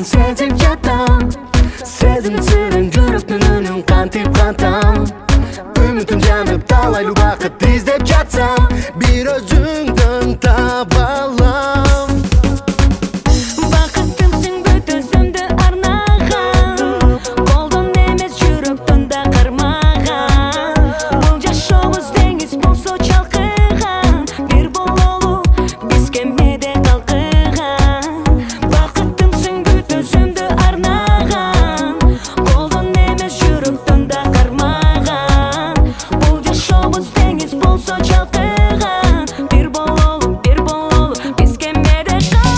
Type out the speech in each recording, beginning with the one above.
damın sezip жатам. Сезім сырын жүректің үнін қантип қантам. Үмітім жанып талай уақыт іздеп жатсам, бір өзіңді таба алам. Бақыттымсың бүт өзімді арнаған, қолдан емес жүректің да қырмаған. Бұл жашауымыз теңіз болса шалқыған, бір болу біз кемеде қалқыған. Бақыттымсың бүт өзімді арнаған, қолдан емес жүректің да қырмаған. Бұл жашауымыз теңіз болса шалқыған, бір болу біз кемеде қалқыған.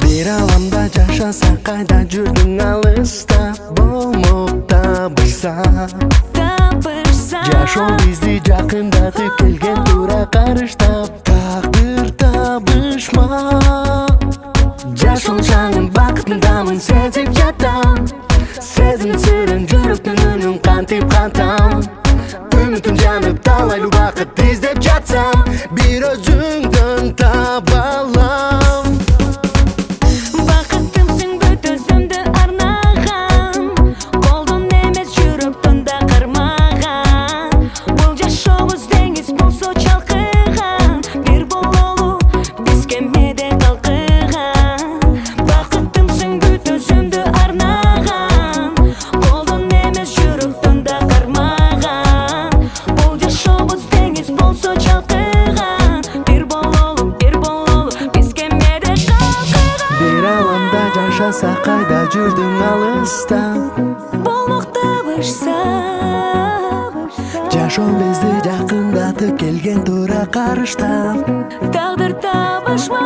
Bir alamda жашаса, қайда жүрдің алыста, болмақ табышса. Жашоо бизди жакындатып келген тура карыштап, тагдыр табышмак. Жашоо жаңын бакыттын дамын сезип жатам. Сезим сырын жүрөктүн үнүн кантип кантам. Үмүтүм жанып талай убакыт издеп жатсам, бир өзүңдөн таба алам. Бақыттымсың бүт өзімді арнаған, қолдан емес жүректің да қырмаған. Бұл жашауымыз теңіз болса шалқыған, бір болу біз кемеде қалқыған. Бақыттымсың бүт өзімді арнаған, қолдан емес жүректің да қырмаған. Бұл жашауымыз теңіз болса шалқыған, бір болу біз кемеде қалқыған. Bir alamda жашаса, қайда жүрдің алыста, болмақ табышса. жашоо бизди жакындатып келген тура карыштап. Тағдыр табышма.